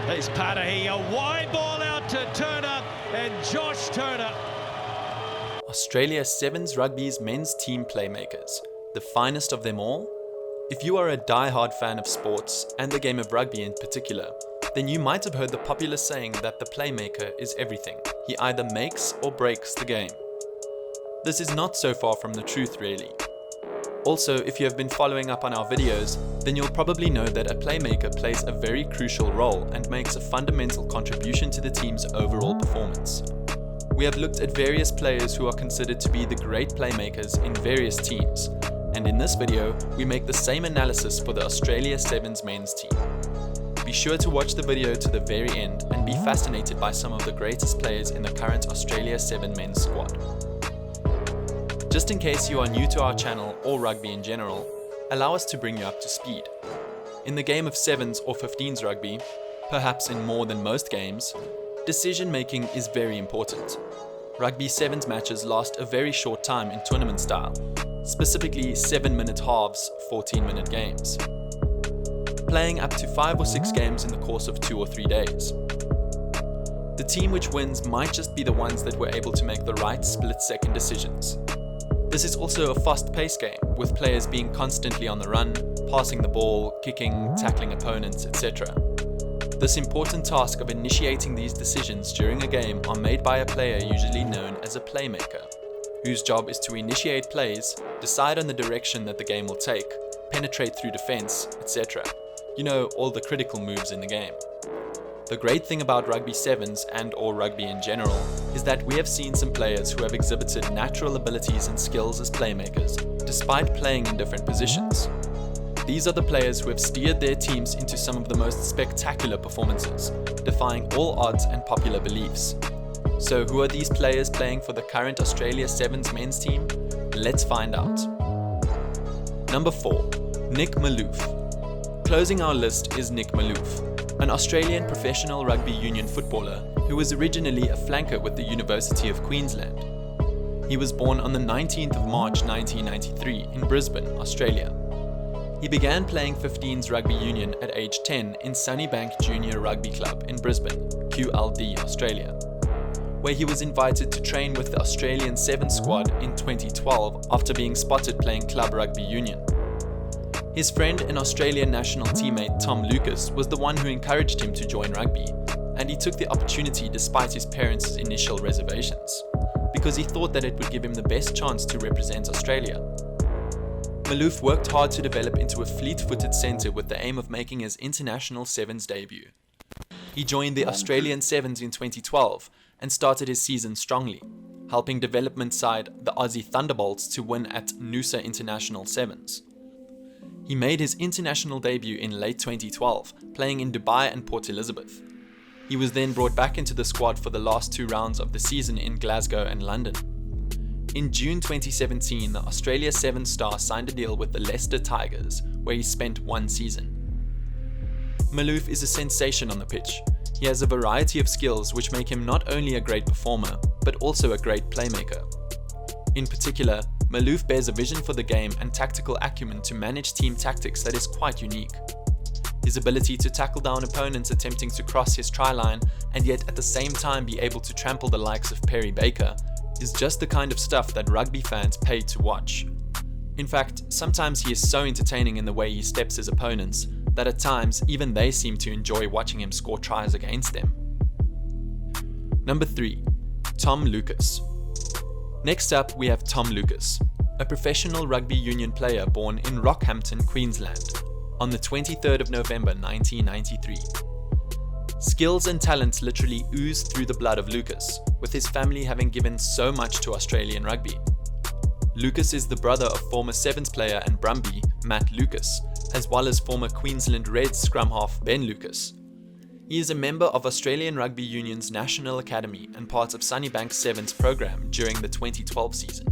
There's Padahi, a wide ball out to Turner, and Josh Turner. Australia Sevens Rugby's men's team Playmakers, the finest of them all? If you are a die-hard fan of sports, and the game of rugby in particular, then you might have heard the popular saying that the playmaker is everything. He either makes or breaks the game. This is not so far from the truth, really. Also, if you have been following up on our videos, then you'll probably know that a playmaker plays a very crucial role and makes a fundamental contribution to the team's overall performance. We have looked at various players who are considered to be the great playmakers in various teams, and in this video, we make the same analysis for the Australia Sevens men's team. Be sure to watch the video to the very end and be fascinated by some of the greatest players in the current Australia 7 men's squad. Just in case you are new to our channel or rugby in general, allow us to bring you up to speed. In the game of 7s or 15s rugby, perhaps in more than most games, decision making is very important. Rugby 7s matches last a very short time in tournament style, specifically 7-minute halves, 14-minute games. Playing up to 5 or 6 games in the course of 2 or 3 days. The team which wins might just be the ones that were able to make the right split-second decisions. This is also a fast-paced game, with players being constantly on the run, passing the ball, kicking, tackling opponents, etc. This important task of initiating these decisions during a game are made by a player usually known as a playmaker, whose job is to initiate plays, decide on the direction that the game will take, penetrate through defense, etc. You know, all the critical moves in the game. The great thing about rugby 7s and or rugby in general is that we have seen some players who have exhibited natural abilities and skills as playmakers, despite playing in different positions. These are the players who have steered their teams into some of the most spectacular performances, defying all odds and popular beliefs. So who are these players playing for the current Australia 7s men's team? Let's find out. Number 4. Nick Malouf. Closing our list is Nick Malouf, an Australian professional rugby union footballer who was originally a flanker with the University of Queensland. He was born on the 19th of March 1993 in Brisbane, Australia. He began playing 15s rugby union at age 10 in Sunnybank Junior Rugby Club in Brisbane, QLD, Australia, where he was invited to train with the Australian 7 squad in 2012 after being spotted playing club rugby union. His friend and Australian national teammate Tom Lucas was the one who encouraged him to join rugby, and he took the opportunity despite his parents' initial reservations, because he thought that it would give him the best chance to represent Australia. Malouf worked hard to develop into a fleet-footed centre with the aim of making his international 7s debut. He joined the Australian 7s in 2012 and started his season strongly, helping development side the Aussie Thunderbolts to win at Noosa International 7s. He made his international debut in late 2012, playing in Dubai and Port Elizabeth. He was then brought back into the squad for the last 2 rounds of the season in Glasgow and London. In June 2017, the Australia 7 star signed a deal with the Leicester Tigers, where he spent 1 season. Malouf is a sensation on the pitch. He has a variety of skills which make him not only a great performer, but also a great playmaker. In particular, Malouf bears a vision for the game and tactical acumen to manage team tactics that is quite unique. His ability to tackle down opponents attempting to cross his try line and yet at the same time be able to trample the likes of Perry Baker is just the kind of stuff that rugby fans pay to watch. In fact, sometimes he is so entertaining in the way he steps his opponents that at times even they seem to enjoy watching him score tries against them. Number 3. Tom Lucas. Next up we have Tom Lucas, a professional rugby union player born in Rockhampton, Queensland, on the 23rd of November 1993. Skills and talents literally ooze through the blood of Lucas, with his family having given so much to Australian rugby. Lucas is the brother of former 7s player and Brumby, Matt Lucas, as well as former Queensland Reds scrum half Ben Lucas. He is a member of Australian Rugby Union's National Academy and part of Sunnybank's 7s program during the 2012 season,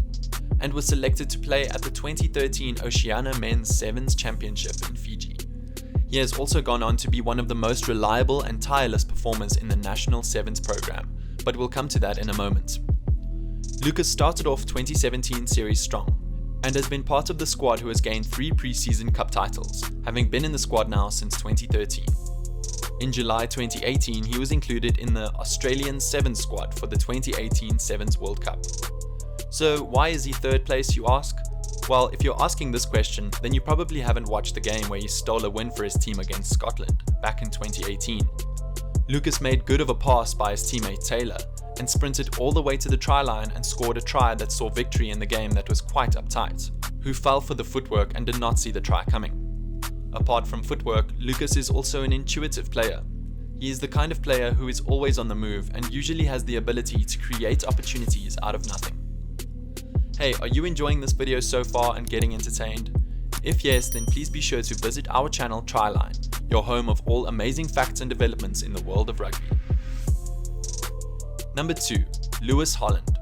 and was selected to play at the 2013 Oceania Men's 7s Championship in Fiji. He has also gone on to be one of the most reliable and tireless performers in the National 7s program, but we'll come to that in a moment. Lucas started off 2017 series strong, and has been part of the squad who has gained 3 pre-season cup titles, having been in the squad now since 2013. In July 2018, he was included in the Australian Sevens squad for the 2018 Sevens World Cup. So why is he third place, you ask? Well, if you're asking this question, then you probably haven't watched the game where he stole a win for his team against Scotland back in 2018. Lucas made good of a pass by his teammate Taylor and sprinted all the way to the try line and scored a try that saw victory in the game that was quite uptight, who fell for the footwork and did not see the try coming. Apart from footwork, Lucas is also an intuitive player. He is the kind of player who is always on the move and usually has the ability to create opportunities out of nothing. Hey, are you enjoying this video so far and getting entertained? If yes, then please be sure to visit our channel Tryline, your home of all amazing facts and developments in the world of rugby. Number 2. Lewis Holland.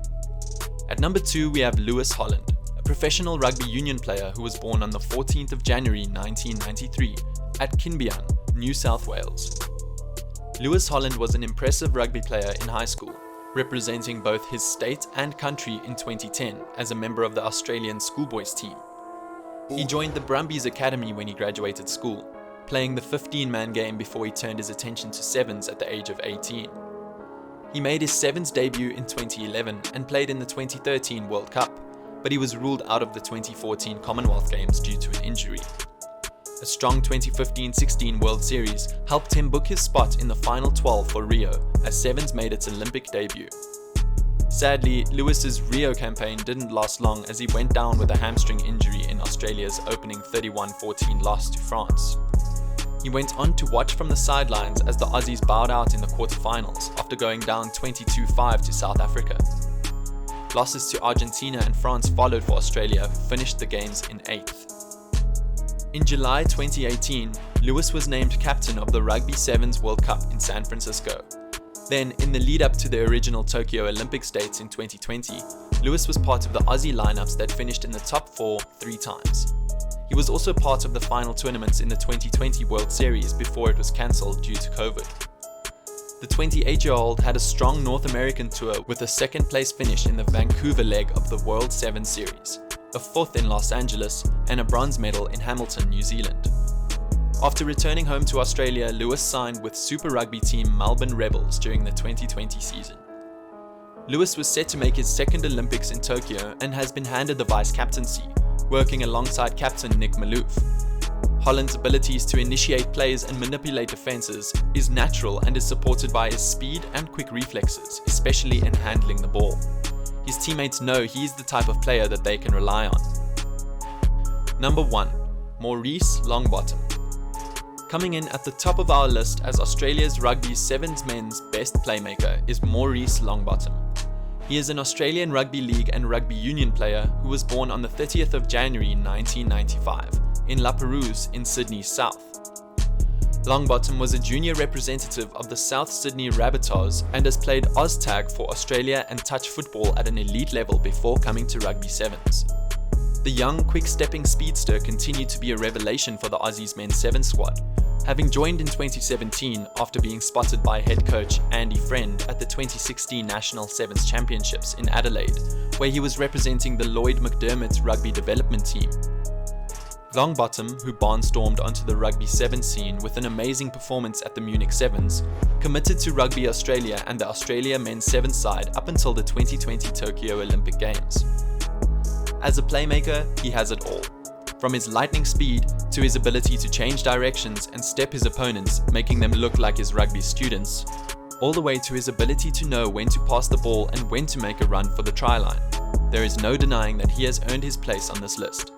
At number 2 we have Lewis Holland, a professional rugby union player who was born on the 14th of January 1993 at Kinbian, New South Wales. Lewis Holland was an impressive rugby player in high school, representing both his state and country in 2010 as a member of the Australian schoolboys team. He joined the Brumbies Academy when he graduated school, playing the 15-man game before he turned his attention to sevens at the age of 18. He made his sevens debut in 2011 and played in the 2013 World Cup, but he was ruled out of the 2014 Commonwealth Games due to an injury. A strong 2015-16 World Series helped him book his spot in the final 12 for Rio, as sevens made its Olympic debut. Sadly, Lewis's Rio campaign didn't last long as he went down with a hamstring injury in Australia's opening 31-14 loss to France. He went on to watch from the sidelines as the Aussies bowed out in the quarterfinals after going down 22-5 to South Africa. Losses to Argentina and France followed for Australia, who finished the games in 8th. In July 2018, Lewis was named captain of the Rugby Sevens World Cup in San Francisco. Then, in the lead up to the original Tokyo Olympics dates in 2020, Lewis was part of the Aussie lineups that finished in the top 4 3 times. He was also part of the final tournaments in the 2020 World Series before it was cancelled due to COVID. The 28-year-old had a strong North American tour with a second place finish in the Vancouver leg of the World Sevens Series, a 4th in Los Angeles, and a bronze medal in Hamilton, New Zealand. After returning home to Australia, Lewis signed with Super Rugby team Melbourne Rebels during the 2020 season. Lewis was set to make his second Olympics in Tokyo and has been handed the vice-captaincy, working alongside captain Nick Malouf. Holland's abilities to initiate plays and manipulate defenses is natural and is supported by his speed and quick reflexes, especially in handling the ball. His teammates know he's the type of player that they can rely on. Number 1. Maurice Longbottom. Coming in at the top of our list as Australia's Rugby Sevens men's best playmaker is Maurice Longbottom. He is an Australian Rugby League and Rugby Union player who was born on the 30th of January 1995 in La Perouse in Sydney South. Longbottom was a junior representative of the South Sydney Rabbitohs and has played Oztag for Australia and touch football at an elite level before coming to Rugby Sevens. The young, quick-stepping speedster continued to be a revelation for the Aussies men's sevens squad, having joined in 2017 after being spotted by head coach Andy Friend at the 2016 National Sevens Championships in Adelaide, where he was representing the Lloyd McDermott rugby development team. Longbottom, who barnstormed onto the rugby sevens scene with an amazing performance at the Munich Sevens, committed to Rugby Australia and the Australia men's sevens side up until the 2020 Tokyo Olympic Games. As a playmaker, he has it all. From his lightning speed to his ability to change directions and step his opponents, making them look like his rugby students, all the way to his ability to know when to pass the ball and when to make a run for the try line. There is no denying that he has earned his place on this list.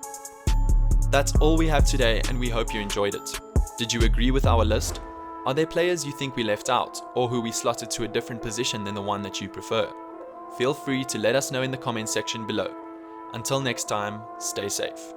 That's all we have today, and we hope you enjoyed it. Did you agree with our list? Are there players you think we left out, or who we slotted to a different position than the one that you prefer? Feel free to let us know in the comments section below. Until next time, stay safe.